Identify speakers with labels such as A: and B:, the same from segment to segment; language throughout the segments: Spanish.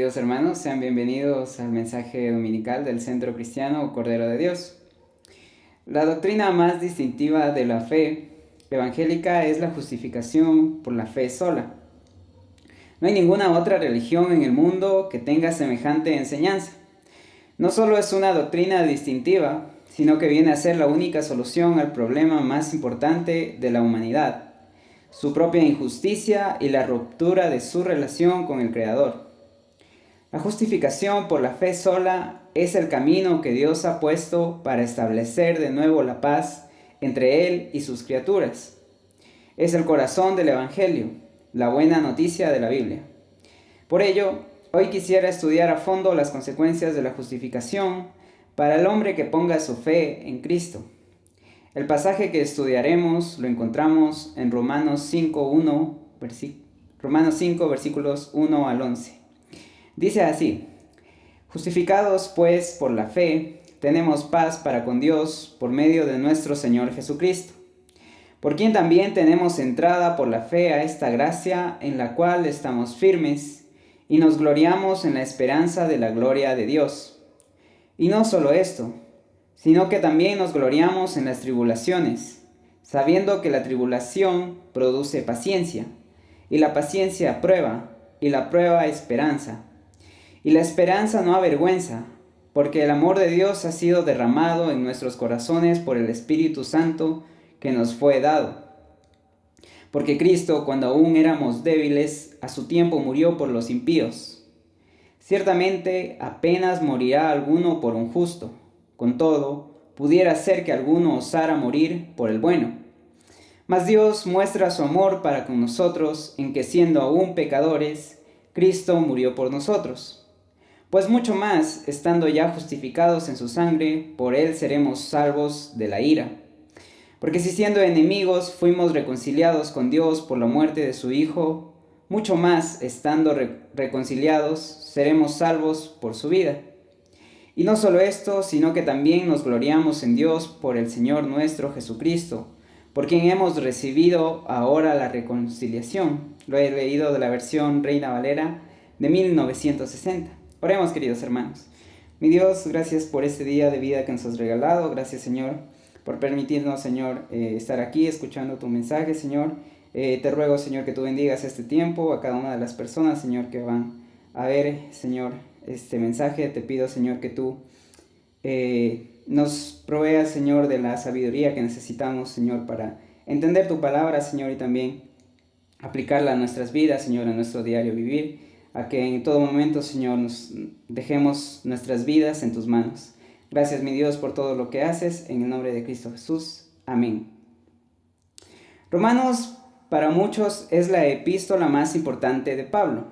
A: queridos hermanos, sean bienvenidos al mensaje dominical del Centro Cristiano Cordero de Dios. La doctrina más distintiva de la fe evangélica es la justificación por la fe sola. No hay ninguna otra religión en el mundo que tenga semejante enseñanza. No solo es una doctrina distintiva, sino que viene a ser la única solución al problema más importante de la humanidad, su propia injusticia y la ruptura de su relación con el Creador. La justificación por la fe sola es el camino que Dios ha puesto para establecer de nuevo la paz entre Él y sus criaturas. Es el corazón del Evangelio, la buena noticia de la Biblia. Por ello, hoy quisiera estudiar a fondo las consecuencias de la justificación para el hombre que ponga su fe en Cristo. El pasaje que estudiaremos lo encontramos en Romanos 5, versículos 1 al 11. Dice así: justificados pues por la fe, tenemos paz para con Dios por medio de nuestro Señor Jesucristo, por quien también tenemos entrada por la fe a esta gracia en la cual estamos firmes y nos gloriamos en la esperanza de la gloria de Dios. Y no solo esto, sino que también nos gloriamos en las tribulaciones, sabiendo que la tribulación produce paciencia, y la paciencia prueba, y la prueba esperanza. Y la esperanza no avergüenza, porque el amor de Dios ha sido derramado en nuestros corazones por el Espíritu Santo que nos fue dado. Porque Cristo, cuando aún éramos débiles, a su tiempo murió por los impíos. Ciertamente apenas morirá alguno por un justo. Con todo, pudiera ser que alguno osara morir por el bueno. Mas Dios muestra su amor para con nosotros en que, siendo aún pecadores, Cristo murió por nosotros. Pues mucho más, estando ya justificados en su sangre, por él seremos salvos de la ira. Porque si siendo enemigos fuimos reconciliados con Dios por la muerte de su Hijo, mucho más, estando reconciliados, seremos salvos por su vida. Y no solo esto, sino que también nos gloriamos en Dios por el Señor nuestro Jesucristo, por quien hemos recibido ahora la reconciliación. Lo he leído de la versión Reina Valera de 1960. Oremos, queridos hermanos. Mi Dios, gracias por este día de vida que nos has regalado. Gracias, Señor, por permitirnos, Señor, estar aquí escuchando tu mensaje, Señor. Te ruego, Señor, que tú bendigas este tiempo a cada una de las personas, Señor, que van a ver, Señor, este mensaje. Te pido, Señor, que tú nos proveas, Señor, de la sabiduría que necesitamos, Señor, para entender tu palabra, Señor, y también aplicarla a nuestras vidas, Señor, a nuestro diario vivir. A que en todo momento, Señor, nos dejemos nuestras vidas en tus manos. Gracias, mi Dios, por todo lo que haces, en el nombre de Cristo Jesús. Amén. Romanos, para muchos, es la epístola más importante de Pablo,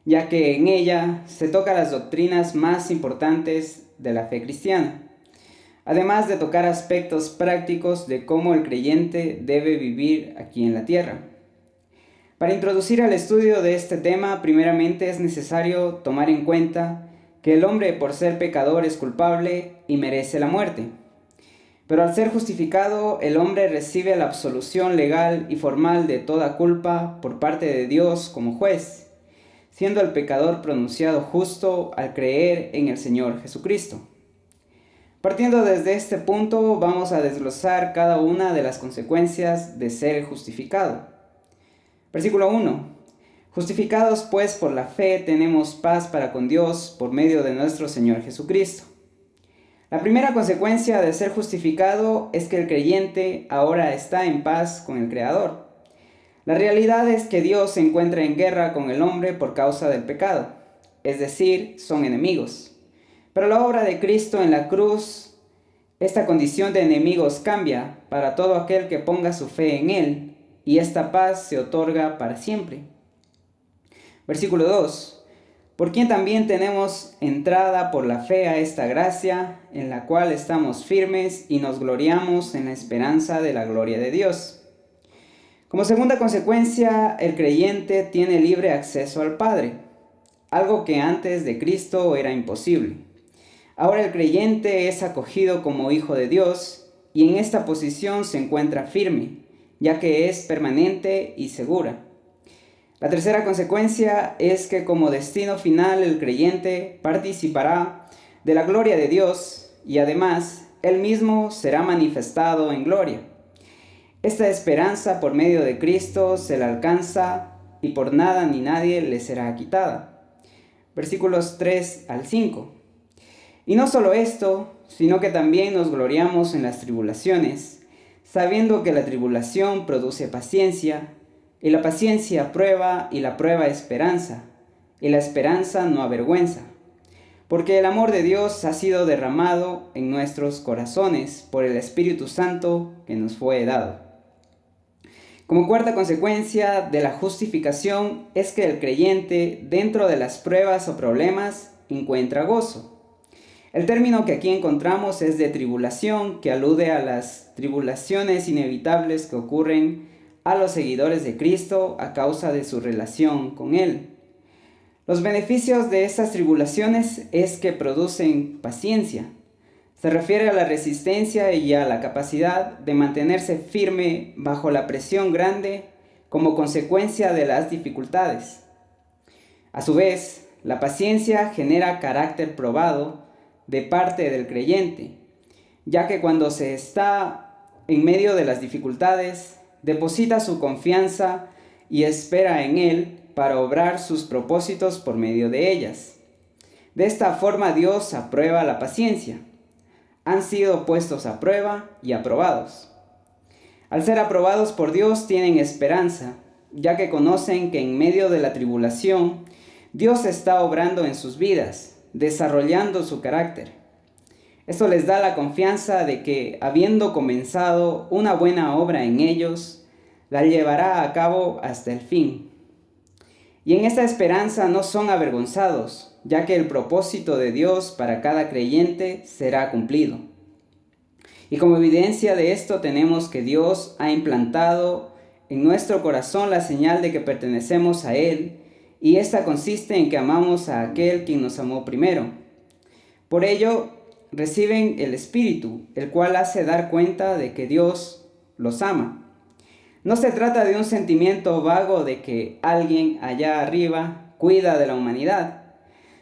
A: ya que en ella se tocan las doctrinas más importantes de la fe cristiana, además de tocar aspectos prácticos de cómo el creyente debe vivir aquí en la tierra. Para introducir al estudio de este tema, primeramente es necesario tomar en cuenta que el hombre, por ser pecador, es culpable y merece la muerte. Pero al ser justificado, el hombre recibe la absolución legal y formal de toda culpa por parte de Dios como juez, siendo el pecador pronunciado justo al creer en el Señor Jesucristo. Partiendo desde este punto, vamos a desglosar cada una de las consecuencias de ser justificado. Versículo 1. Justificados pues por la fe tenemos paz para con Dios por medio de nuestro Señor Jesucristo. La primera consecuencia de ser justificado es que el creyente ahora está en paz con el Creador. La realidad es que Dios se encuentra en guerra con el hombre por causa del pecado, es decir, son enemigos. Pero la obra de Cristo en la cruz, esta condición de enemigos cambia para todo aquel que ponga su fe en Él, y esta paz se otorga para siempre. Versículo 2. Por quien también tenemos entrada por la fe a esta gracia, en la cual estamos firmes y nos gloriamos en la esperanza de la gloria de Dios. Como segunda consecuencia, el creyente tiene libre acceso al Padre, algo que antes de Cristo era imposible. Ahora el creyente es acogido como hijo de Dios y en esta posición se encuentra firme, ya que es permanente y segura. La tercera consecuencia es que como destino final el creyente participará de la gloria de Dios y además él mismo será manifestado en gloria. Esta esperanza por medio de Cristo se la alcanza y por nada ni nadie le será quitada. Versículos 3 al 5. Y no solo esto, sino que también nos gloriamos en las tribulaciones, sabiendo que la tribulación produce paciencia, y la paciencia prueba, y la prueba esperanza, y la esperanza no avergüenza. Porque el amor de Dios ha sido derramado en nuestros corazones por el Espíritu Santo que nos fue dado. Como cuarta consecuencia de la justificación es que el creyente, dentro de las pruebas o problemas, encuentra gozo. El término que aquí encontramos es de tribulación, que alude a las tribulaciones inevitables que ocurren a los seguidores de Cristo a causa de su relación con Él. Los beneficios de estas tribulaciones es que producen paciencia. Se refiere a la resistencia y a la capacidad de mantenerse firme bajo la presión grande como consecuencia de las dificultades. A su vez, la paciencia genera carácter probado de parte del creyente, ya que cuando se está en medio de las dificultades, deposita su confianza y espera en Él para obrar sus propósitos por medio de ellas. De esta forma Dios aprueba la paciencia. Han sido puestos a prueba y aprobados. Al ser aprobados por Dios tienen esperanza, ya que conocen que en medio de la tribulación Dios está obrando en sus vidas, desarrollando su carácter. Esto les da la confianza de que, habiendo comenzado una buena obra en ellos, la llevará a cabo hasta el fin. Y en esta esperanza no son avergonzados, ya que el propósito de Dios para cada creyente será cumplido. Y como evidencia de esto tenemos que Dios ha implantado en nuestro corazón la señal de que pertenecemos a Él, y esta consiste en que amamos a aquel quien nos amó primero. Por ello, reciben el Espíritu, el cual hace dar cuenta de que Dios los ama. No se trata de un sentimiento vago de que alguien allá arriba cuida de la humanidad,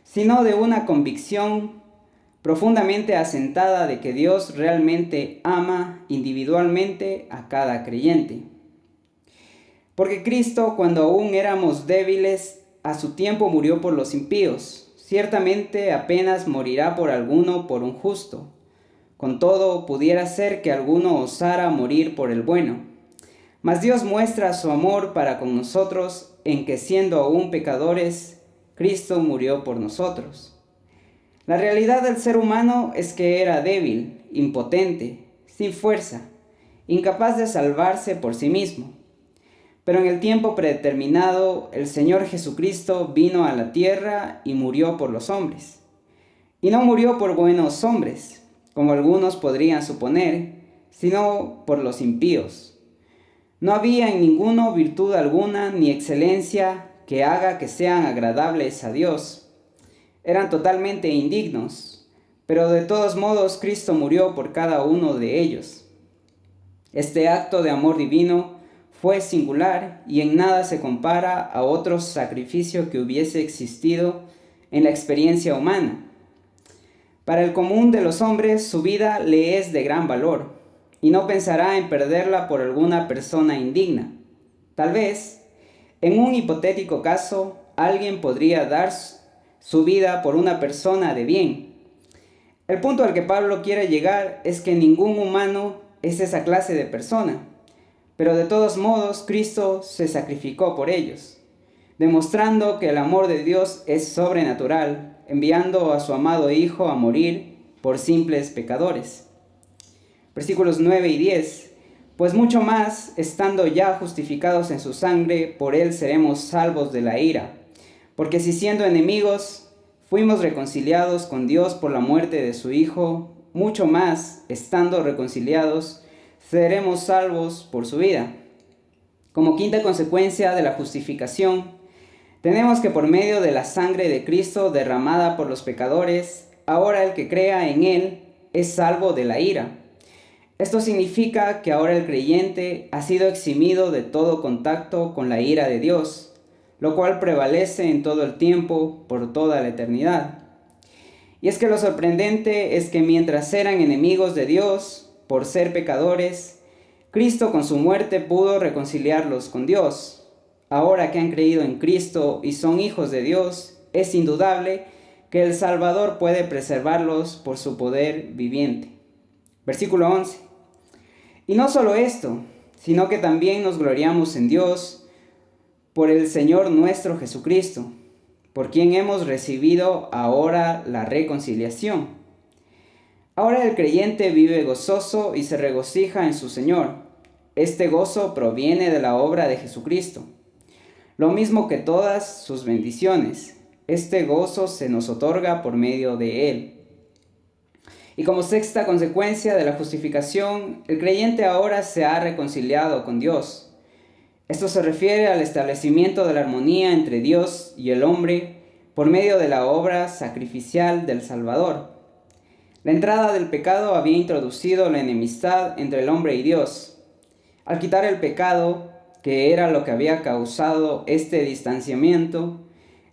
A: sino de una convicción profundamente asentada de que Dios realmente ama individualmente a cada creyente. Porque Cristo, cuando aún éramos débiles, a su tiempo murió por los impíos. Ciertamente apenas morirá por alguno por un justo. Con todo, pudiera ser que alguno osara morir por el bueno. Mas Dios muestra su amor para con nosotros en que, siendo aún pecadores, Cristo murió por nosotros. La realidad del ser humano es que era débil, impotente, sin fuerza, incapaz de salvarse por sí mismo. Pero en el tiempo predeterminado, el Señor Jesucristo vino a la tierra y murió por los hombres. Y no murió por buenos hombres, como algunos podrían suponer, sino por los impíos. No había en ninguno virtud alguna ni excelencia que haga que sean agradables a Dios. Eran totalmente indignos, pero de todos modos Cristo murió por cada uno de ellos. Este acto de amor divino fue singular y en nada se compara a otro sacrificio que hubiese existido en la experiencia humana. Para el común de los hombres su vida le es de gran valor y no pensará en perderla por alguna persona indigna. Tal vez, en un hipotético caso, alguien podría dar su vida por una persona de bien. El punto al que Pablo quiere llegar es que ningún humano es esa clase de persona, pero de todos modos Cristo se sacrificó por ellos, demostrando que el amor de Dios es sobrenatural, enviando a su amado Hijo a morir por simples pecadores. Versículos 9 y 10. Pues mucho más, estando ya justificados en su sangre, por él seremos salvos de la ira. Porque si siendo enemigos fuimos reconciliados con Dios por la muerte de su Hijo, mucho más, estando reconciliados, seremos salvos por su vida. Como quinta consecuencia de la justificación, tenemos que por medio de la sangre de Cristo derramada por los pecadores, ahora el que crea en él es salvo de la ira. Esto significa que ahora el creyente ha sido eximido de todo contacto con la ira de Dios, lo cual prevalece en todo el tiempo, por toda la eternidad. Y es que lo sorprendente es que mientras eran enemigos de Dios, por ser pecadores, Cristo con su muerte pudo reconciliarlos con Dios. Ahora que han creído en Cristo y son hijos de Dios, es indudable que el Salvador puede preservarlos por su poder viviente. Versículo 11. Y no solo esto, sino que también nos gloriamos en Dios por el Señor nuestro Jesucristo, por quien hemos recibido ahora la reconciliación. Ahora el creyente vive gozoso y se regocija en su Señor. Este gozo proviene de la obra de Jesucristo, lo mismo que todas sus bendiciones. Este gozo se nos otorga por medio de Él. Y como sexta consecuencia de la justificación, el creyente ahora se ha reconciliado con Dios. Esto se refiere al establecimiento de la armonía entre Dios y el hombre por medio de la obra sacrificial del Salvador. La entrada del pecado había introducido la enemistad entre el hombre y Dios. Al quitar el pecado, que era lo que había causado este distanciamiento,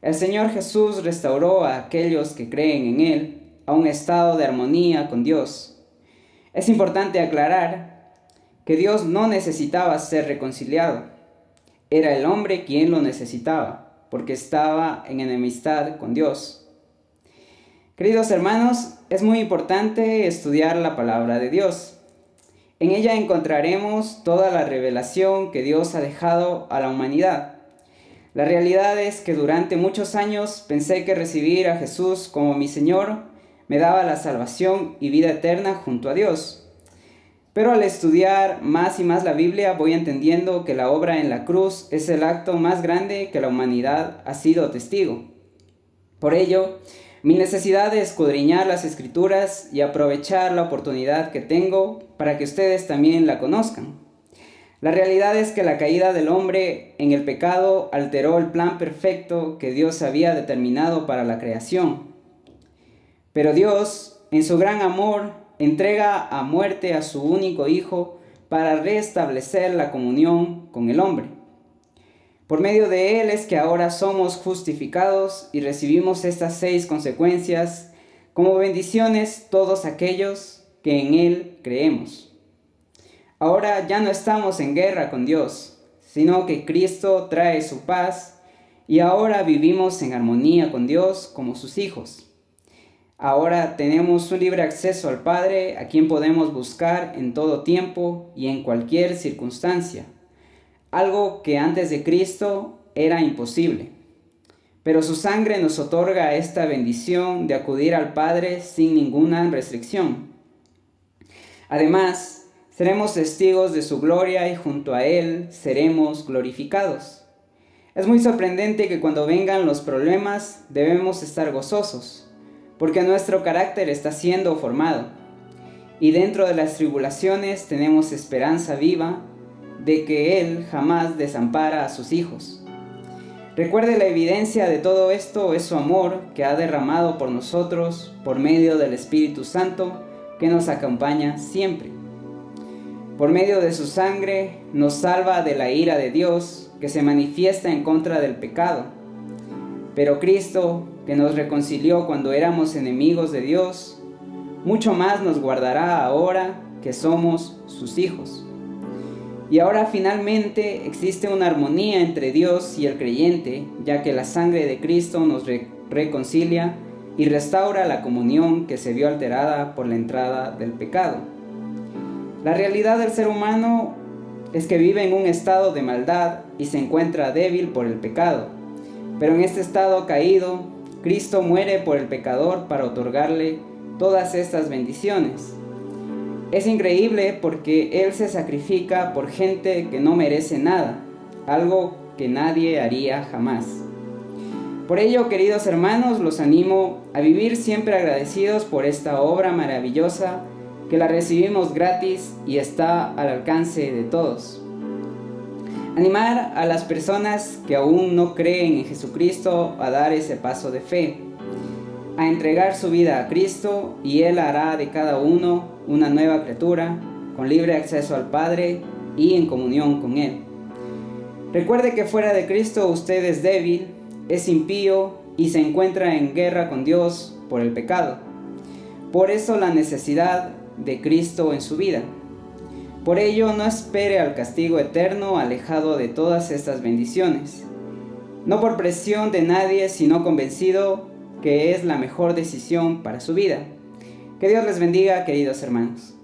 A: el Señor Jesús restauró a aquellos que creen en Él a un estado de armonía con Dios. Es importante aclarar que Dios no necesitaba ser reconciliado. Era el hombre quien lo necesitaba, porque estaba en enemistad con Dios. Queridos hermanos, es muy importante estudiar la palabra de Dios. En ella encontraremos toda la revelación que Dios ha dejado a la humanidad. La realidad es que durante muchos años pensé que recibir a Jesús como mi Señor me daba la salvación y vida eterna junto a Dios. Pero al estudiar más y más la Biblia voy entendiendo que la obra en la cruz es el acto más grande que la humanidad ha sido testigo. Por ello, mi necesidad de escudriñar las Escrituras y aprovechar la oportunidad que tengo para que ustedes también la conozcan. La realidad es que la caída del hombre en el pecado alteró el plan perfecto que Dios había determinado para la creación. Pero Dios, en su gran amor, entrega a muerte a su único Hijo para restablecer la comunión con el hombre. Por medio de Él es que ahora somos justificados y recibimos estas 6 consecuencias como bendiciones todos aquellos que en Él creemos. Ahora ya no estamos en guerra con Dios, sino que Cristo trae su paz y ahora vivimos en armonía con Dios como sus hijos. Ahora tenemos un libre acceso al Padre, a quien podemos buscar en todo tiempo y en cualquier circunstancia. Algo que antes de Cristo era imposible. Pero su sangre nos otorga esta bendición de acudir al Padre sin ninguna restricción. Además, seremos testigos de su gloria y junto a Él seremos glorificados. Es muy sorprendente que cuando vengan los problemas debemos estar gozosos, porque nuestro carácter está siendo formado. Y dentro de las tribulaciones tenemos esperanza viva de que Él jamás desampara a sus hijos. Recuerde, la evidencia de todo esto es su amor que ha derramado por nosotros por medio del Espíritu Santo que nos acompaña siempre. Por medio de su sangre nos salva de la ira de Dios que se manifiesta en contra del pecado. Pero Cristo, que nos reconcilió cuando éramos enemigos de Dios, mucho más nos guardará ahora que somos sus hijos. Y ahora finalmente existe una armonía entre Dios y el creyente, ya que la sangre de Cristo nos reconcilia y restaura la comunión que se vio alterada por la entrada del pecado. La realidad del ser humano es que vive en un estado de maldad y se encuentra débil por el pecado. Pero en este estado caído, Cristo muere por el pecador para otorgarle todas estas bendiciones. Es increíble porque Él se sacrifica por gente que no merece nada, algo que nadie haría jamás. Por ello, queridos hermanos, los animo a vivir siempre agradecidos por esta obra maravillosa que la recibimos gratis y está al alcance de todos. Animar a las personas que aún no creen en Jesucristo a dar ese paso de fe, a entregar su vida a Cristo y Él hará de cada uno una nueva criatura con libre acceso al Padre y en comunión con Él. Recuerde que fuera de Cristo usted es débil, es impío y se encuentra en guerra con Dios por el pecado. Por eso la necesidad de Cristo en su vida. Por ello no espere al castigo eterno alejado de todas estas bendiciones. No por presión de nadie, sino convencido que es la mejor decisión para su vida. Que Dios les bendiga, queridos hermanos.